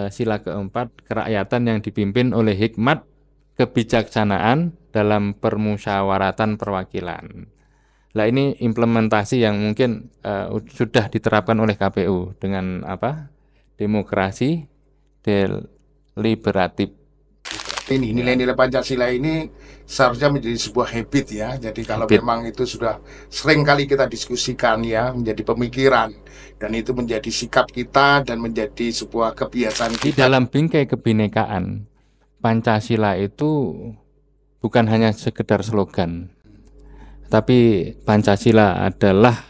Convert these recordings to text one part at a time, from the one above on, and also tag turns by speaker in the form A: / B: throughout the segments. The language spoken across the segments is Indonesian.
A: sila keempat, kerakyatan yang dipimpin oleh hikmat kebijaksanaan dalam permusyawaratan perwakilan. Nah, ini implementasi yang mungkin sudah diterapkan oleh KPU dengan demokrasi deliberatif.
B: Ini nilai-nilai Pancasila ini seharusnya menjadi sebuah habit ya. Jadi kalau memang itu sudah sering kali kita diskusikan ya, menjadi pemikiran, dan itu menjadi sikap kita dan menjadi sebuah kebiasaan kita.
A: Di dalam bingkai kebinekaan, Pancasila itu bukan hanya sekedar slogan, tapi Pancasila adalah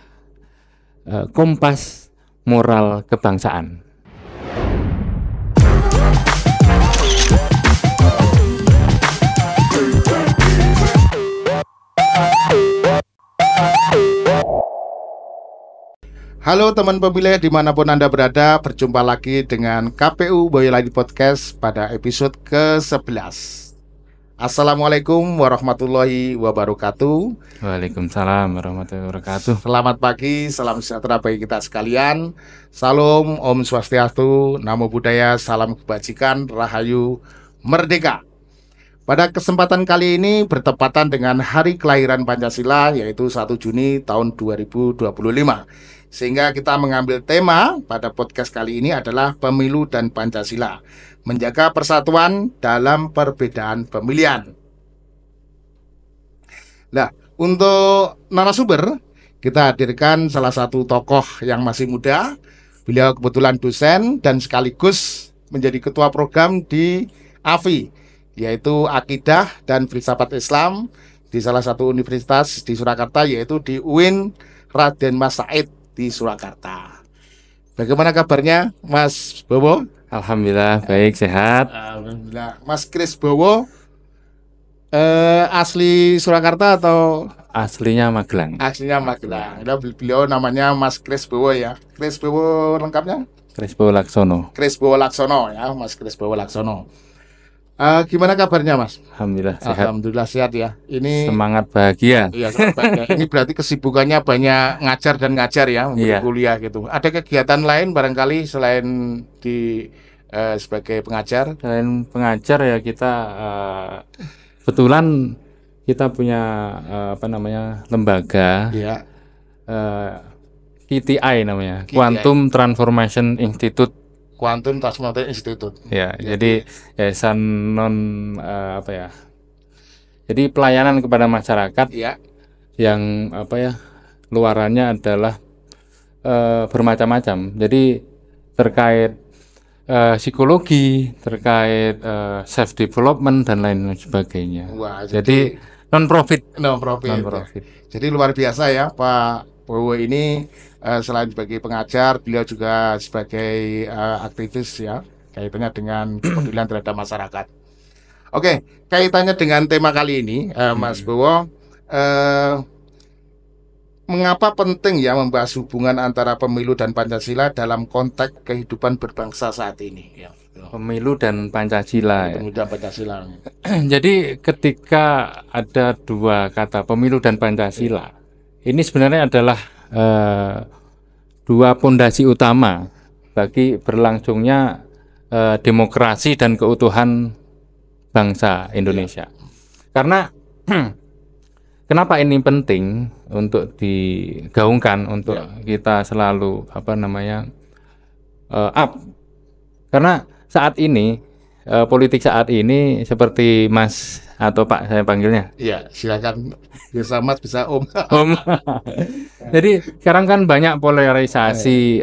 A: kompas moral kebangsaan.
B: Halo teman pemilih dimanapun Anda berada, berjumpa lagi dengan KPU Boyolali Podcast pada episode ke-11. Assalamualaikum warahmatullahi wabarakatuh.
A: Waalaikumsalam warahmatullahi wabarakatuh.
B: Selamat pagi, salam sejahtera bagi kita sekalian. Salam, Om Swastiastu, Namo Buddhaya, salam kebajikan, Rahayu, Merdeka. Pada kesempatan kali ini bertepatan dengan hari kelahiran Pancasila, yaitu 1 Juni tahun 2025. Sehingga kita mengambil tema pada podcast kali ini adalah Pemilu dan Pancasila, menjaga persatuan dalam perbedaan pemilihan. Nah, untuk narasumber, kita hadirkan salah satu tokoh yang masih muda. Beliau kebetulan dosen dan sekaligus menjadi ketua program di AFI, yaitu Akidah dan Filsafat Islam di salah satu universitas di Surakarta, yaitu di UIN Raden Mas Said di Surakarta. Bagaimana kabarnya Mas Bowo?
A: Alhamdulillah baik, sehat.
B: Alhamdulillah. Mas Kris Bowo asli Surakarta atau
A: aslinya Magelang?
B: Aslinya Magelang. Beliau namanya Mas Kris Bowo ya. Kris Bowo lengkapnya?
A: Kris Bowo Laksono.
B: Kris Bowo Laksono ya, Mas Kris Bowo Laksono. Gimana kabarnya Mas?
A: Alhamdulillah sehat.
B: Alhamdulillah sehat ya. Ini
A: semangat bahagia.
B: Iya, semangat bahagia. Ini berarti kesibukannya banyak ngajar dan ngajar ya,
A: iya.
B: Kuliah gitu. Ada kegiatan lain barangkali selain di sebagai pengajar?
A: Selain pengajar ya kita kebetulan kita punya lembaga.
B: Iya.
A: QTI namanya, Quantum Transformation Institute.
B: Quantum Transformation Institute.
A: Ya, jadi yayasan jadi pelayanan kepada masyarakat
B: ya.
A: Yang luarannya adalah bermacam-macam. Jadi terkait psikologi, terkait self development dan lain sebagainya.
B: Wah,
A: jadi non-profit.
B: Jadi luar biasa ya Pak Bowo ini. Selain sebagai pengajar, beliau juga sebagai aktivis ya, kaitannya dengan kepedulian terhadap masyarakat. Oke, kaitannya dengan tema kali ini, Mas Bowo, mengapa penting ya membahas hubungan antara pemilu dan Pancasila dalam konteks kehidupan berbangsa saat ini? Ya.
A: Pemilu dan Pancasila.
B: Pemilu dan Pancasila.
A: Jadi ketika ada dua kata pemilu dan Pancasila, ini sebenarnya adalah dua pondasi utama bagi berlangsungnya demokrasi dan keutuhan bangsa Indonesia. Karena kenapa ini penting untuk digaungkan, untuk kita selalu up? Karena saat ini politik saat ini seperti Mas atau Pak saya panggilnya.
B: Iya, silakan. Bisa Mas, bisa Om.
A: Om. Jadi sekarang kan banyak polarisasi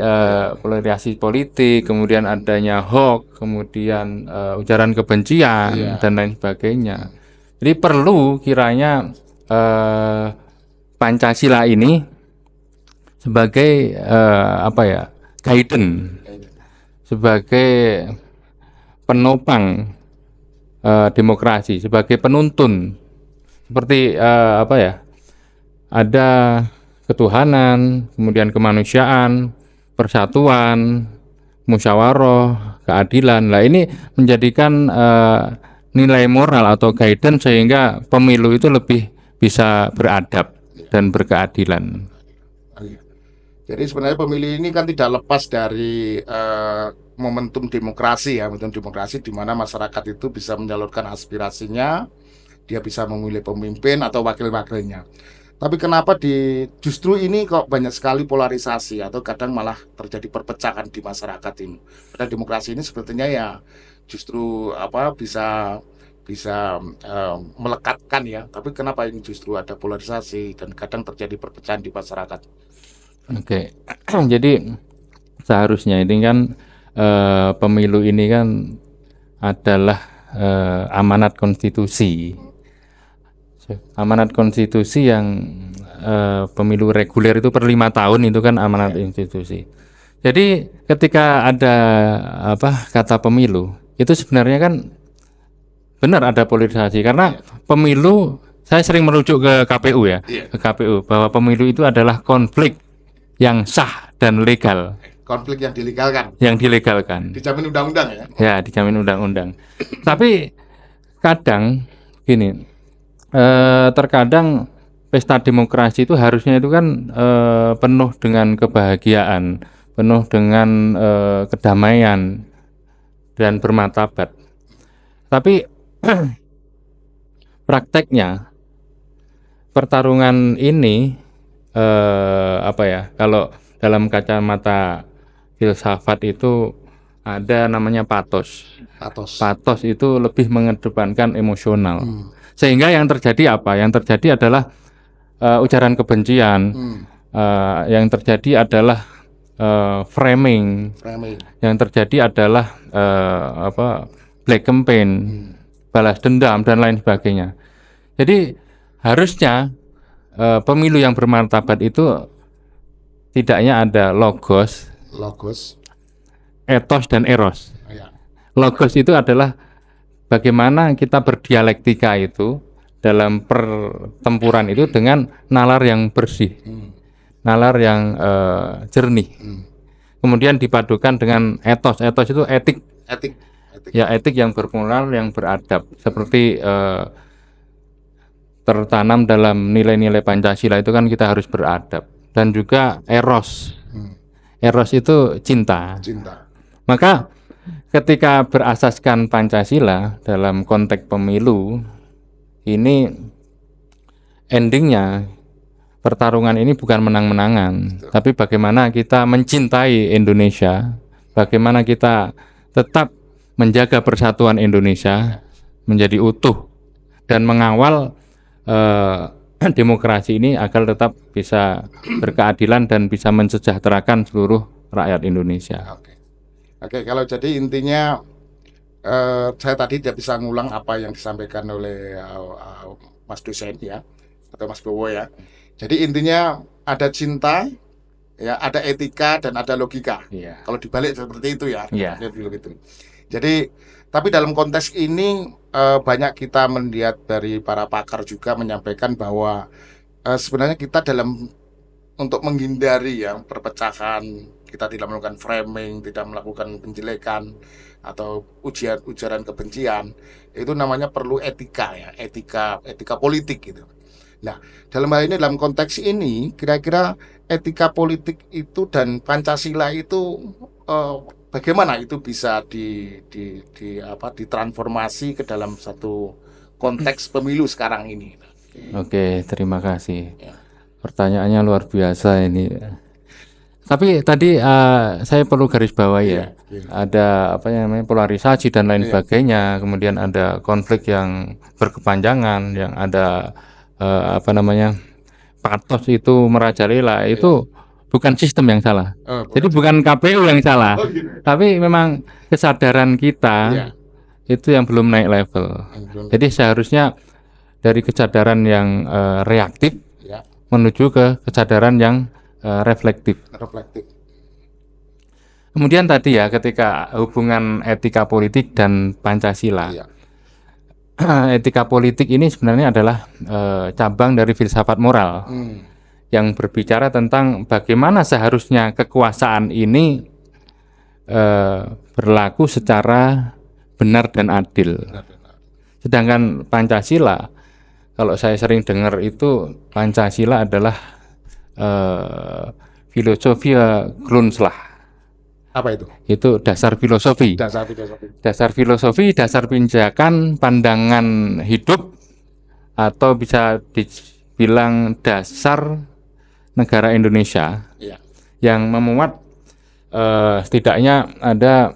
A: politik, kemudian adanya hoax, kemudian ujaran kebencian dan lain sebagainya. Jadi perlu kiranya Pancasila ini sebagai guidance, sebagai penopang demokrasi, sebagai penuntun, seperti ada ketuhanan, kemudian kemanusiaan, persatuan, musyawarah, keadilan. Nah, ini menjadikan nilai moral atau guidance sehingga pemilu itu lebih bisa beradab dan berkeadilan.
B: Jadi sebenarnya pemilu ini kan tidak lepas dari momentum demokrasi ya, momentum demokrasi di mana masyarakat itu bisa menyalurkan aspirasinya, dia bisa memilih pemimpin atau wakil-wakilnya. Tapi kenapa justru ini kok banyak sekali polarisasi atau kadang malah terjadi perpecahan di masyarakat ini. Padahal demokrasi ini sepertinya ya justru apa bisa bisa melekatkan ya. Tapi kenapa ini justru ada polarisasi dan kadang terjadi perpecahan di masyarakat?
A: Oke, jadi seharusnya ini kan pemilu ini kan adalah amanat konstitusi. Amanat konstitusi yang pemilu reguler itu per 5 tahun itu kan amanat institusi. Jadi ketika ada kata pemilu itu sebenarnya kan benar ada polarisasi karena pemilu, saya sering merujuk ke KPU ya, ke KPU bahwa pemilu itu adalah konflik yang sah dan legal.
B: Konflik yang dilegalkan.
A: Yang dilegalkan.
B: Dijamin undang-undang ya.
A: Ya, dijamin undang-undang. Tapi kadang gini, terkadang pesta demokrasi itu harusnya itu kan penuh dengan kebahagiaan, penuh dengan kedamaian dan bermartabat. Tapi prakteknya pertarungan ini kalau dalam kacamata filsafat itu ada namanya patos. Patos itu lebih mengedepankan emosional. Sehingga yang terjadi apa? Yang terjadi adalah ujaran kebencian. Yang terjadi adalah framing. Yang terjadi adalah black campaign, balas dendam dan lain sebagainya. Jadi harusnya pemilu yang bermartabat itu tidaknya ada logos, etos dan eros. Logos itu adalah bagaimana kita berdialektika itu dalam pertempuran itu dengan nalar yang bersih, nalar yang jernih. Kemudian dipadukan dengan etos. Etos itu etik. Ya, etik yang bermoral, yang beradab, seperti tertanam dalam nilai-nilai Pancasila itu kan kita harus beradab. Dan juga eros. Eros itu cinta. Maka ketika berasaskan Pancasila dalam konteks pemilu, ini endingnya pertarungan ini bukan menang-menangan, tapi bagaimana kita mencintai Indonesia, bagaimana kita tetap menjaga persatuan Indonesia menjadi utuh dan mengawal demokrasi ini agar tetap bisa berkeadilan dan bisa mensejahterakan seluruh rakyat Indonesia.
B: Oke, kalau jadi intinya saya tadi tidak bisa ngulang apa yang disampaikan oleh Mas dosen ya atau Mas Bowo ya. Jadi intinya ada cinta, ya ada etika dan ada logika. Kalau dibalik seperti itu ya. Jadi tapi dalam konteks ini banyak kita melihat dari para pakar juga menyampaikan bahwa sebenarnya kita untuk menghindari ya perpecahan, kita tidak melakukan framing, tidak melakukan penjelekan atau ujaran kebencian, itu namanya perlu etika ya, etika politik gitu. Nah, dalam hal ini, dalam konteks ini, kira-kira etika politik itu dan Pancasila itu bagaimana itu bisa ditransformasi ke dalam satu konteks pemilu sekarang ini?
A: Oke, terima kasih. Pertanyaannya luar biasa ini. Tapi tadi saya perlu garis bawahi ya. Ada polarisasi dan lain sebagainya. Kemudian ada konflik yang berkepanjangan, yang ada patos itu merajalela. Itu bukan sistem yang salah. Jadi bukan KPU yang salah. Tapi memang kesadaran kita itu yang belum naik level. Jadi seharusnya dari kesadaran yang reaktif menuju ke kesadaran yang reflektif. Kemudian tadi ya, ketika hubungan etika politik dan Pancasila, etika politik ini sebenarnya adalah cabang dari filsafat moral yang berbicara tentang bagaimana seharusnya kekuasaan ini berlaku secara benar dan adil. Sedangkan Pancasila, kalau saya sering dengar itu Pancasila adalah Philosophia Grundslag.
B: Apa itu?
A: Itu dasar filosofi.
B: Dasar filosofi.
A: Dasar filosofi, dasar pijakan, pandangan hidup, atau bisa dibilang dasar negara Indonesia
B: Iya.
A: yang memuat setidaknya ada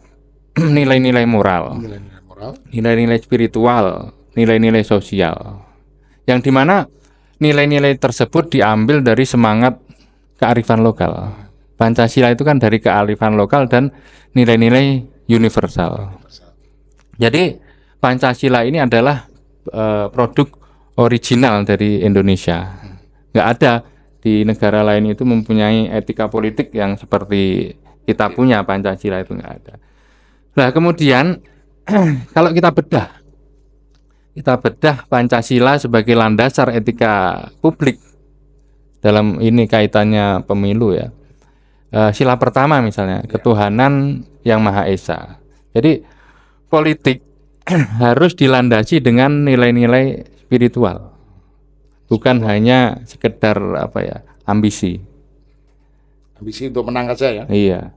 A: nilai-nilai moral,
B: Nilai-nilai moral,
A: nilai-nilai spiritual, nilai-nilai sosial, yang dimana nilai-nilai tersebut diambil dari semangat kearifan lokal. Pancasila itu kan dari kearifan lokal dan nilai-nilai universal. Jadi Pancasila ini adalah produk original dari Indonesia. Nggak ada di negara lain itu mempunyai etika politik yang seperti kita punya. Pancasila itu nggak ada. Nah kemudian kalau kita bedah Pancasila sebagai landasan etika publik dalam ini kaitannya pemilu ya. Sila pertama misalnya ketuhanan yang Maha Esa. Jadi politik harus dilandasi dengan nilai-nilai spiritual, bukan hanya sekedar ambisi.
B: Ambisi untuk menang saja ya.
A: Iya,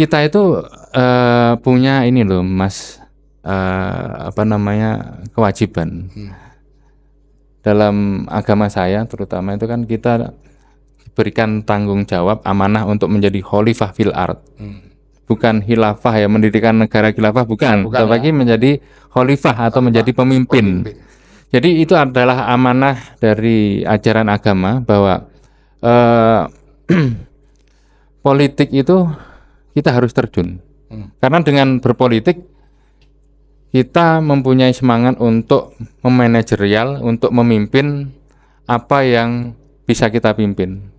A: kita itu punya ini loh Mas, kewajiban dalam agama saya terutama itu kan kita berikan tanggung jawab amanah untuk menjadi khalifah fil ard. Bukan khilafah ya, mendirikan negara khilafah bukan tapi menjadi khalifah atau menjadi pemimpin. Jadi itu adalah amanah dari ajaran agama bahwa politik itu kita harus terjun. Karena dengan berpolitik kita mempunyai semangat untuk memanajerial, untuk memimpin apa yang bisa kita pimpin.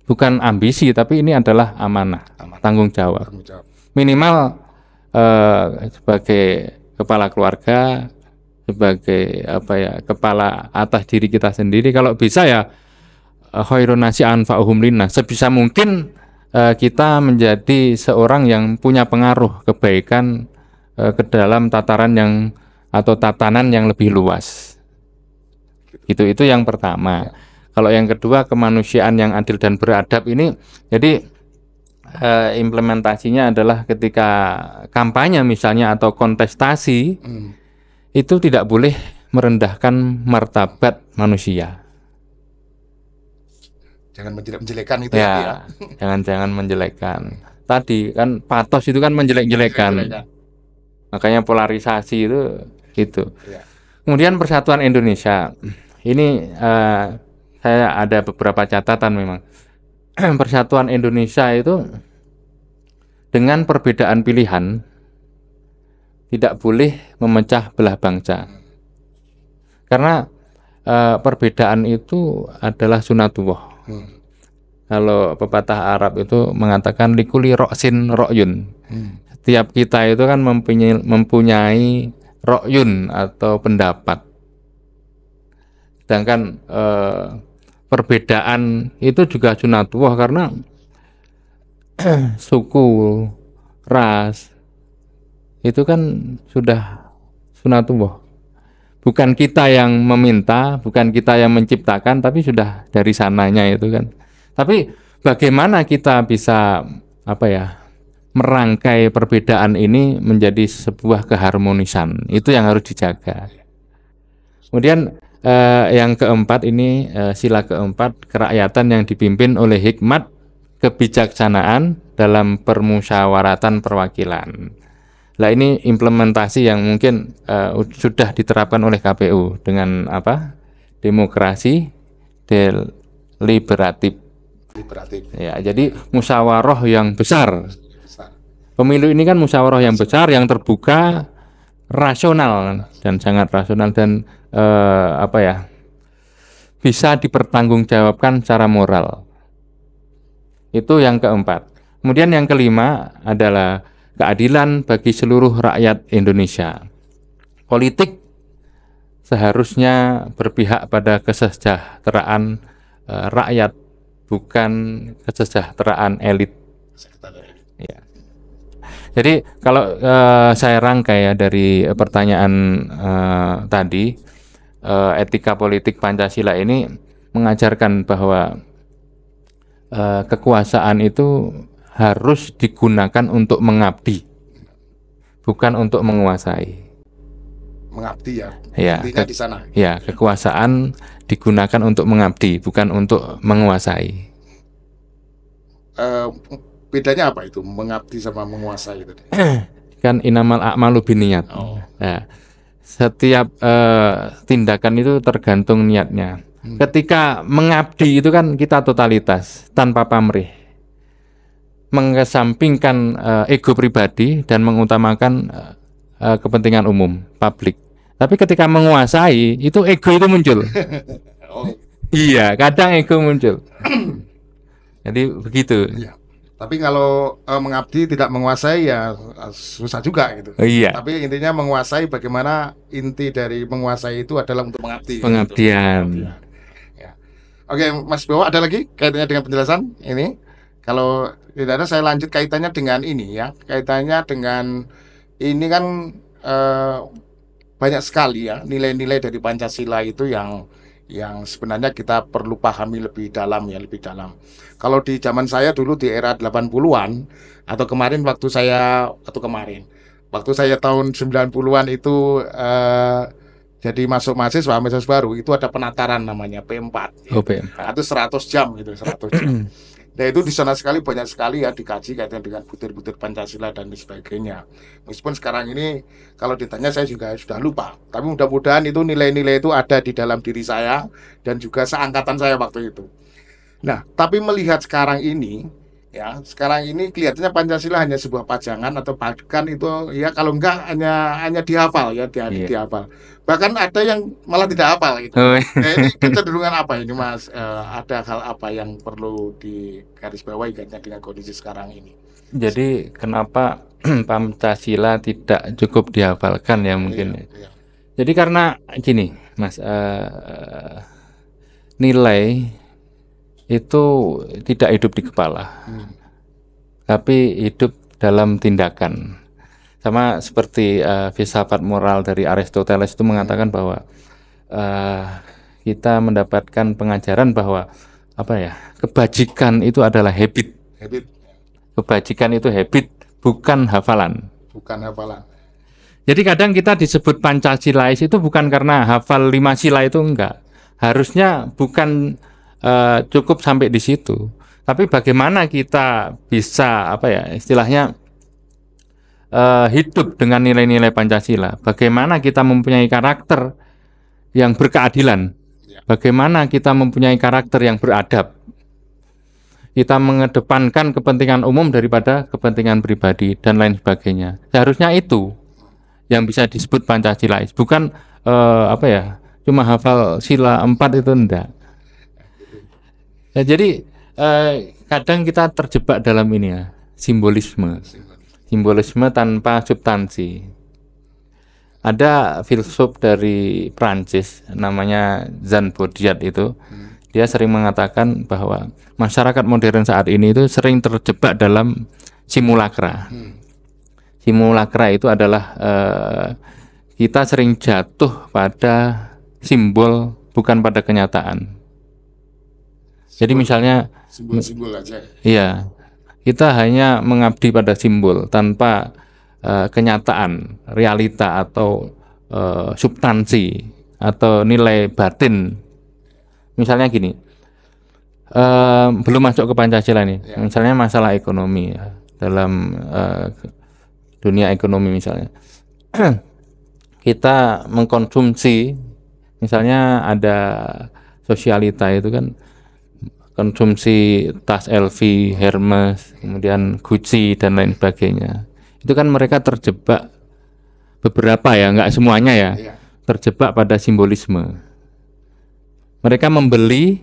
A: Bukan ambisi, tapi ini adalah amanah. Tanggung jawab. Minimal sebagai kepala keluarga, sebagai kepala atas diri kita sendiri, kalau bisa ya khairun nasi anfa'uhum linnas. Sebisa mungkin kita menjadi seorang yang punya pengaruh kebaikan ke dalam tataran tatanan yang lebih luas. Itu yang pertama. Kalau yang kedua, kemanusiaan yang adil dan beradab ini, jadi implementasinya adalah ketika kampanye misalnya atau kontestasi, itu tidak boleh merendahkan martabat manusia.
B: Jangan menjelek-jelekan itu ya.
A: Jangan menjelekkan. Tadi kan patos itu kan menjelek-jelekan. Makanya polarisasi itu.
B: Ya.
A: Kemudian persatuan Indonesia. Ini saya ada beberapa catatan memang. Persatuan Indonesia itu dengan perbedaan pilihan tidak boleh memecah belah bangsa. Karena perbedaan itu adalah sunatullah. Kalau pepatah Arab itu mengatakan likuli roksin rokyun. Setiap kita itu kan mempunyai rokyun atau pendapat. Sedangkan perbedaan itu juga sunatullah karena suku, ras itu kan sudah sunatullah. Bukan kita yang meminta, bukan kita yang menciptakan, tapi sudah dari sananya itu kan. Tapi bagaimana kita bisa merangkai perbedaan ini menjadi sebuah keharmonisan, itu yang harus dijaga. Kemudian yang keempat ini sila keempat, kerakyatan yang dipimpin oleh hikmat kebijaksanaan dalam permusyawaratan perwakilan. Nah ini implementasi yang mungkin sudah diterapkan oleh KPU dengan demokrasi deliberatif. Ya, jadi musyawarah yang besar. Pemilu ini kan musyawarah yang besar, yang terbuka, rasional dan sangat rasional dan bisa dipertanggungjawabkan secara moral. Itu yang keempat. Kemudian yang kelima adalah keadilan bagi seluruh rakyat Indonesia. Politik seharusnya berpihak pada kesejahteraan rakyat, bukan kesejahteraan elit. Ya. Jadi kalau saya rangkai ya dari pertanyaan tadi, etika politik Pancasila ini mengajarkan bahwa kekuasaan itu harus digunakan untuk mengabdi, bukan untuk menguasai.
B: Mengabdi ya.
A: Ya,
B: Intinya di sana.
A: ya, kekuasaan digunakan untuk mengabdi, bukan untuk menguasai.
B: Bedanya apa itu mengabdi sama menguasai tadi?
A: Kan inamal a'malu binniyat.
B: Oh.
A: Nah, setiap tindakan itu tergantung niatnya. Ketika mengabdi itu kan kita totalitas, tanpa pamrih, mengesampingkan ego pribadi dan mengutamakan kepentingan umum, publik. Tapi ketika menguasai, itu ego itu muncul.
B: Oh.
A: Iya, kadang ego muncul. Jadi begitu.
B: Iya. Tapi kalau mengabdi tidak menguasai ya susah juga gitu.
A: Iya.
B: Tapi intinya menguasai, bagaimana inti dari menguasai itu adalah untuk mengabdi.
A: Pengabdian.
B: Gitu. Ya. Oke, Mas Bowo, ada lagi kaitannya dengan penjelasan ini? Kalau tidak ada, saya lanjut kaitannya dengan ini ya. Kaitannya dengan ini kan banyak sekali ya nilai-nilai dari Pancasila itu yang sebenarnya kita perlu pahami lebih dalam ya, lebih dalam. Kalau di zaman saya dulu di era 80-an atau kemarin waktu saya tahun 90-an itu jadi masuk mahasiswa baru, itu ada penataran namanya P4.
A: Oh, P4.
B: Itu 100 jam gitu, 100 jam. Nah itu di sana sekali banyak sekali ya dikaji kaitan dengan butir-butir Pancasila dan sebagainya. Meskipun sekarang ini kalau ditanya saya juga sudah lupa. Tapi mudah-mudahan itu nilai-nilai itu ada di dalam diri saya dan juga seangkatan saya waktu itu. Nah, tapi melihat sekarang ini kelihatannya Pancasila hanya sebuah pajangan atau bahkan itu ya kalau enggak hanya dihafal ya, dihafal. Bahkan ada yang malah tidak hafal gitu.
A: Oh.
B: Nah, ini kecenderungan apa ini Mas? Ada hal apa yang perlu digarisbawahi kaitannya dengan kondisi sekarang ini?
A: Jadi kenapa Pancasila tidak cukup dihafalkan ya mungkin?
B: Iya.
A: Jadi karena gini, Mas, nilai itu tidak hidup di kepala, tapi hidup dalam tindakan. Sama seperti filsafat moral dari Aristoteles itu mengatakan bahwa kita mendapatkan pengajaran bahwa kebajikan itu adalah habit. Kebajikan itu habit, bukan hafalan. Jadi kadang kita disebut Pancasilais itu bukan karena hafal 5 sila itu, enggak. Harusnya bukan cukup sampai di situ. Tapi bagaimana kita bisa istilahnya hidup dengan nilai-nilai Pancasila? Bagaimana kita mempunyai karakter yang berkeadilan? Bagaimana kita mempunyai karakter yang beradab? Kita mengedepankan kepentingan umum daripada kepentingan pribadi dan lain sebagainya. Seharusnya itu yang bisa disebut Pancasilais, bukan cuma hafal sila 4 itu enggak. Ya, jadi kadang kita terjebak dalam ini ya, simbolisme tanpa substansi. Ada filsuf dari Prancis namanya Jean Baudrillard itu, dia sering mengatakan bahwa masyarakat modern saat ini itu sering terjebak dalam simulakra. Simulakra itu adalah kita sering jatuh pada simbol bukan pada kenyataan. Jadi misalnya
B: simbol-simbol aja.
A: Iya, kita hanya mengabdi pada simbol tanpa kenyataan, realita atau substansi atau nilai batin. Misalnya gini, belum masuk ke Pancasila nih. Misalnya masalah ekonomi ya, dalam dunia ekonomi misalnya, kita mengkonsumsi, misalnya ada sosialita itu kan. Konsumsi tas LV, Hermes, kemudian Gucci dan lain sebagainya. Itu kan mereka terjebak, beberapa ya, enggak semuanya ya, terjebak pada simbolisme. Mereka membeli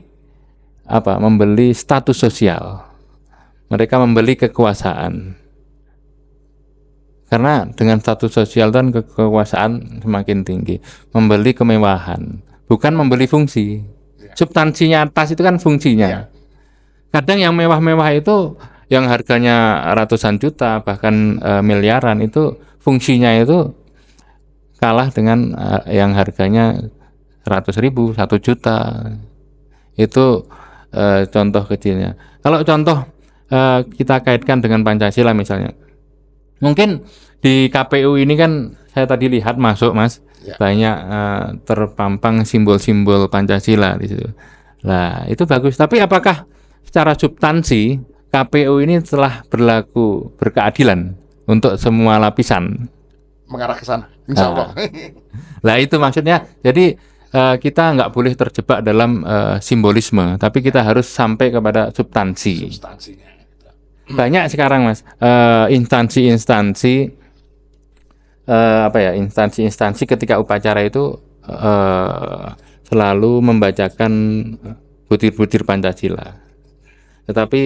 A: status sosial. Mereka membeli kekuasaan. Karena dengan status sosial dan kekuasaan semakin tinggi, membeli kemewahan, bukan membeli fungsi. Substansinya tas itu kan fungsinya. Kadang yang mewah-mewah itu yang harganya ratusan juta bahkan miliaran, itu fungsinya itu kalah dengan yang harganya 100.000, 1 juta. Itu contoh kecilnya. Kalau contoh kita kaitkan dengan Pancasila misalnya, mungkin di KPU ini kan saya tadi lihat masuk Mas,
B: Ya.
A: banyak terpampang simbol-simbol Pancasila di situ. Nah itu bagus. Tapi apakah secara substansi KPU ini telah berlaku berkeadilan untuk semua lapisan?
B: Mengarah ke sana, insya Allah.
A: Lah itu maksudnya. Jadi kita nggak boleh terjebak dalam simbolisme, tapi kita harus sampai kepada substansi.
B: Substansinya.
A: Banyak sekarang Mas instansi-instansi instansi-instansi ketika upacara itu selalu membacakan butir-butir Pancasila. Tetapi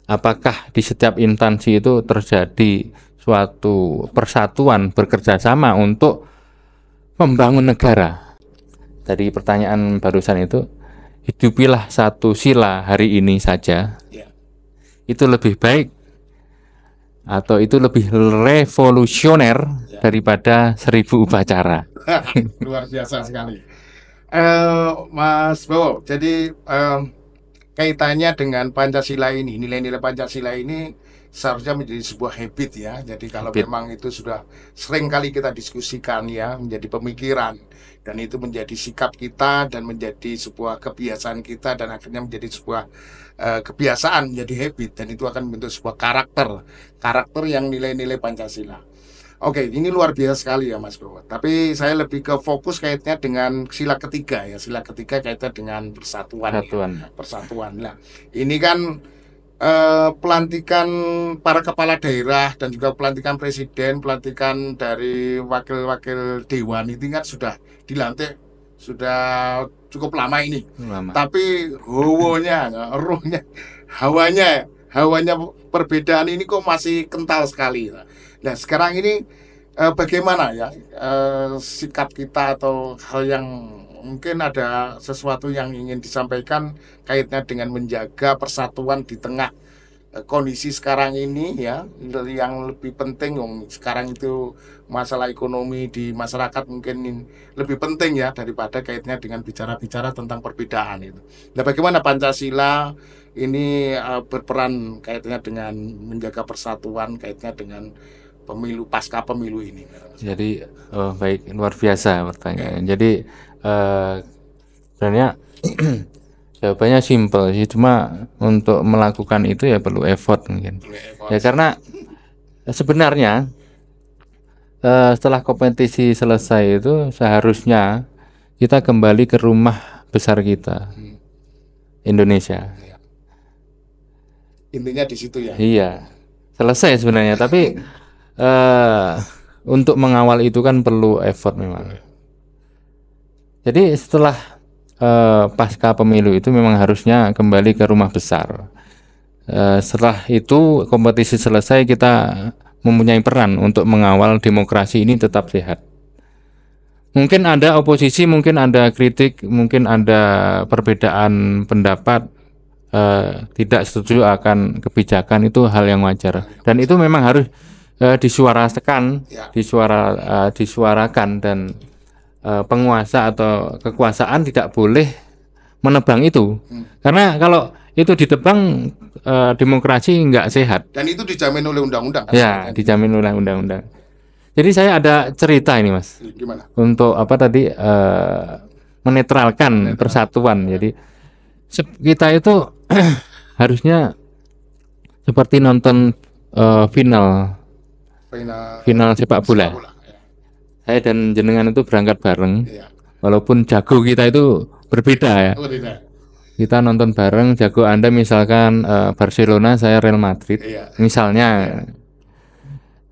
A: apakah di setiap instansi itu terjadi suatu persatuan bekerja sama untuk membangun negara? Tadi pertanyaan barusan itu, hidupilah satu sila hari ini saja.
B: Ya.
A: Itu lebih baik atau itu lebih revolusioner daripada 1000 upacara.
B: Luar biasa sekali. Mas Bowo, jadi kaitannya dengan Pancasila ini, nilai-nilai Pancasila ini seharusnya menjadi sebuah habit ya. Jadi kalau memang itu sudah sering kali kita diskusikan ya, menjadi pemikiran, dan itu menjadi sikap kita dan menjadi sebuah kebiasaan kita, dan akhirnya menjadi sebuah kebiasaan, menjadi habit, dan itu akan membentuk sebuah karakter yang nilai-nilai Pancasila. Oke, ini luar biasa sekali ya Mas Bowo. Tapi saya lebih ke fokus kaitannya dengan sila ketiga ya. Sila ketiga kaitannya dengan persatuan. Ya. Persatuan. Nah, ini kan pelantikan para kepala daerah dan juga pelantikan presiden, pelantikan dari wakil-wakil dewan itu kan sudah dilantik sudah cukup lama ini. Tapi ruhnya, hawanya perbedaan ini kok masih kental sekali. Nah sekarang ini bagaimana ya sikap kita atau hal yang mungkin ada sesuatu yang ingin disampaikan kaitannya dengan menjaga persatuan di tengah kondisi sekarang ini ya, yang lebih penting sekarang itu masalah ekonomi di masyarakat mungkin lebih penting ya daripada kaitannya dengan bicara-bicara tentang perbedaan itu. Nah bagaimana Pancasila ini berperan kaitannya dengan menjaga persatuan, kaitannya dengan pemilu pasca pemilu ini.
A: Jadi baik, luar biasa pertanyaan. Jadi sebenarnya jawabannya simpel sih, cuma untuk melakukan itu ya perlu effort mungkin. Ya karena sebenarnya setelah kompetisi selesai itu seharusnya kita kembali ke rumah besar kita, Indonesia.
B: Intinya di situ ya.
A: Iya, selesai sebenarnya, tapi untuk mengawal itu kan perlu effort memang. Jadi setelah pasca pemilu itu memang harusnya kembali ke rumah besar. Setelah itu kompetisi selesai, kita mempunyai peran untuk mengawal demokrasi ini tetap sehat. Mungkin ada oposisi, mungkin ada kritik, mungkin ada perbedaan pendapat, tidak setuju akan kebijakan, itu hal yang wajar. Dan itu memang harus disuarakan, disuarakan, dan penguasa atau kekuasaan tidak boleh menebang itu. Karena kalau itu ditebang, demokrasi nggak sehat.
B: Dan itu dijamin oleh undang-undang.
A: Ya, dijamin oleh undang-undang. Jadi saya ada cerita ini Mas.
B: Gimana?
A: Untuk apa tadi menetralkan persatuan. Jadi kita itu harusnya seperti nonton final sepak bola. Saya dan jenengan itu berangkat bareng. Walaupun jago kita itu berbeda ya. Kita nonton bareng, jago Anda misalkan Barcelona, saya Real Madrid. Misalnya.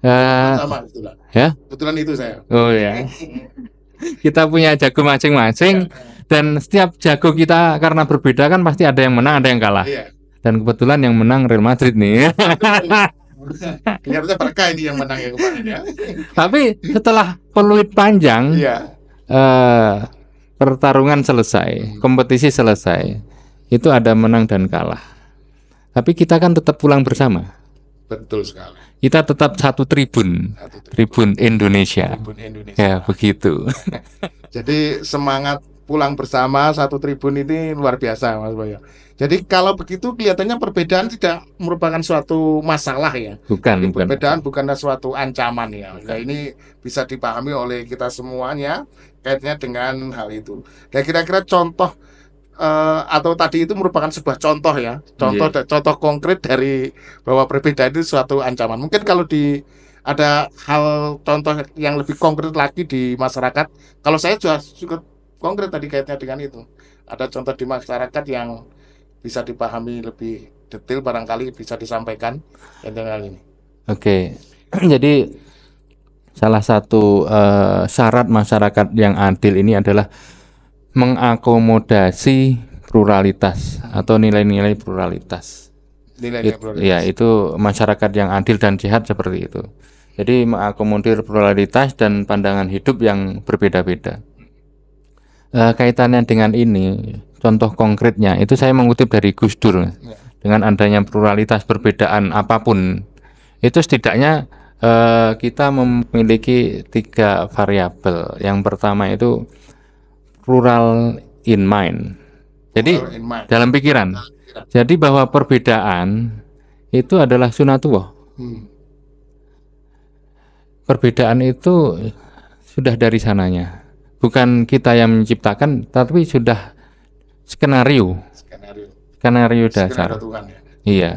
B: Sama betulan.
A: Ya?
B: Betulan itu saya.
A: Oh ya. Kita punya jago masing-masing, dan setiap jago kita karena berbeda kan pasti ada yang menang, ada yang kalah. Dan kebetulan yang menang Real Madrid nih.
B: Kelihatannya berkah ini yang menang ya kemarin ya.
A: Tapi setelah peluit panjang, pertarungan selesai, kompetisi selesai, itu ada menang dan kalah. Tapi kita kan tetap pulang bersama.
B: Betul sekali.
A: Kita tetap satu tribun Indonesia.
B: Tribun Indonesia.
A: Ya begitu.
B: Jadi semangat pulang bersama satu tribun ini luar biasa Mas Boyo. Jadi kalau begitu kelihatannya perbedaan tidak merupakan suatu masalah ya. Jadi
A: Bukan.
B: perbedaan bukanlah suatu ancaman ya. Nah, ini bisa dipahami oleh kita semuanya kaitannya dengan hal itu. Dan kira-kira contoh atau tadi itu merupakan sebuah contoh ya,
A: Iya.
B: contoh konkret dari bahwa perbedaan itu suatu ancaman. Mungkin kalau ada hal contoh yang lebih konkret lagi di masyarakat, kalau saya juga cukup konkret tadi kaitannya dengan itu. Ada contoh di masyarakat yang bisa dipahami lebih detail, barangkali bisa disampaikan tentang hal ini.
A: Oke. Jadi salah satu syarat masyarakat yang adil ini adalah mengakomodasi pluralitas atau nilai-nilai pluralitas.
B: Nilai-nilai
A: Ya,
B: prioritas.
A: itu masyarakat yang adil dan sehat seperti itu. Jadi mengakomodir pluralitas dan pandangan hidup yang berbeda-beda. Kaitannya dengan ini, contoh konkretnya itu saya mengutip dari Gus Dur.
B: Ya.
A: Dengan adanya pluralitas perbedaan apapun, itu setidaknya kita memiliki 3 variabel. Yang pertama itu plural in mind. Jadi
B: Well, in mind.
A: dalam pikiran. Jadi bahwa perbedaan itu adalah sunatullah. Perbedaan itu sudah dari sananya. Bukan kita yang menciptakan, tapi sudah skenario dasar.
B: Skenario Tuhan ya.
A: Iya.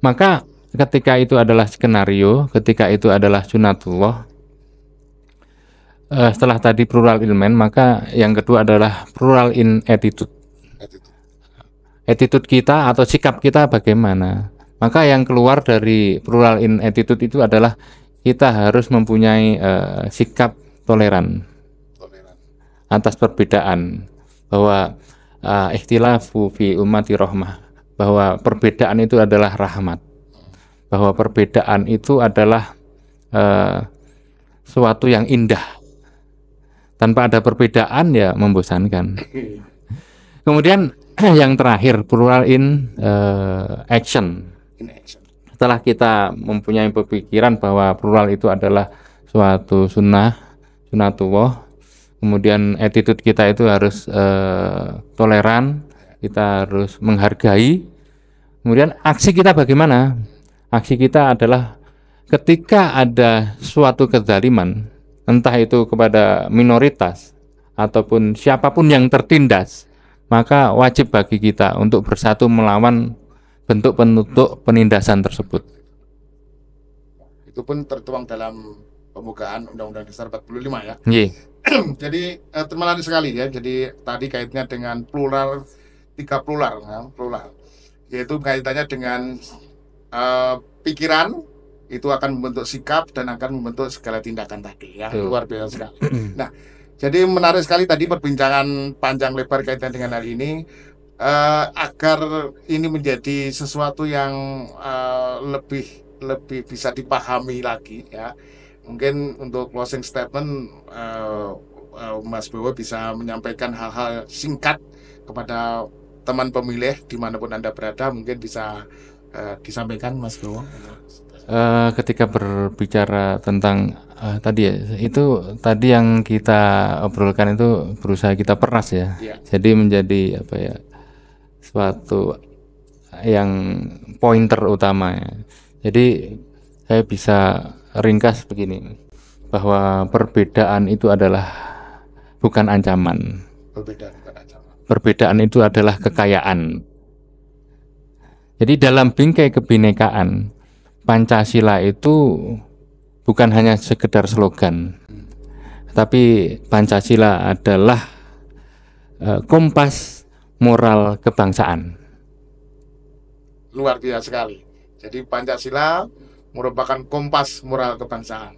A: Maka ketika itu adalah skenario, ketika itu adalah sunatullah, setelah tadi plural in mind, maka yang kedua adalah plural in attitude. Attitude kita atau sikap kita bagaimana. Maka yang keluar dari plural in attitude itu adalah kita harus mempunyai sikap toleran atas perbedaan, bahwa ikhtilafu fi ummati rahmah, bahwa perbedaan itu adalah rahmat, bahwa perbedaan itu adalah suatu yang indah. Tanpa ada perbedaan ya membosankan. Kemudian yang terakhir plural in action. Setelah kita mempunyai pemikiran bahwa plural itu adalah suatu sunnatullah, kemudian attitude kita itu harus toleran, kita harus menghargai. Kemudian aksi kita bagaimana? Aksi kita adalah ketika ada suatu kezaliman, entah itu kepada minoritas ataupun siapapun yang tertindas, maka wajib bagi kita untuk bersatu melawan bentuk-bentuk penindasan tersebut.
B: Itu pun tertuang dalam pembukaan Undang-Undang Dasar 45 ya.
A: Iya.
B: Jadi menarik sekali ya. Jadi tadi kaitannya dengan plural, 3 plural ya, plural. Yaitu kaitannya dengan pikiran itu akan membentuk sikap dan akan membentuk segala tindakan tadi ya. Luar biasa sekali. Nah, jadi menarik sekali tadi perbincangan panjang lebar kaitan dengan hal ini. Agar ini menjadi sesuatu yang lebih bisa dipahami lagi ya. Mungkin untuk closing statement Mas Bowo bisa menyampaikan hal-hal singkat kepada teman pemilih dimanapun Anda berada, mungkin bisa disampaikan Mas Bowo.
A: Ketika berbicara tentang tadi ya, itu tadi yang kita obrolkan itu berusaha kita peras ya. Jadi menjadi apa ya, suatu yang pointer utamanya. Jadi saya bisa ringkas begini, bahwa perbedaan itu adalah bukan ancaman. Perbedaan itu adalah kekayaan. Jadi dalam bingkai kebinekaan, Pancasila itu bukan hanya sekedar slogan, tapi Pancasila adalah kompas moral kebangsaan.
B: Luar biasa sekali. Jadi Pancasila merupakan kompas moral kebangsaan.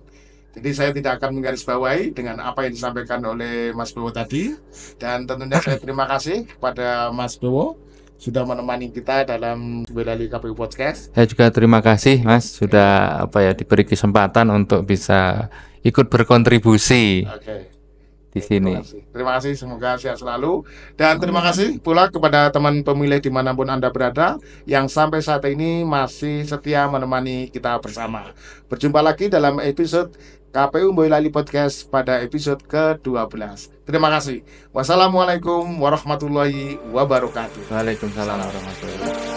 B: Jadi saya tidak akan menggarisbawahi dengan apa yang disampaikan oleh Mas Bowo tadi. Dan tentunya saya terima kasih kepada Mas Bowo sudah menemani kita dalam Boyolali KPU Podcast.
A: Saya juga terima kasih Mas sudah diberi kesempatan untuk bisa ikut berkontribusi. Di sini.
B: Terima kasih, semoga sehat selalu. Dan terima kasih pula kepada teman pemilih dimanapun Anda berada yang sampai saat ini masih setia menemani kita bersama. Berjumpa lagi dalam episode KPU Boyolali Podcast pada episode ke-12. Terima kasih. Wassalamualaikum warahmatullahi wabarakatuh.
A: Waalaikumsalam warahmatullahi wabarakatuh.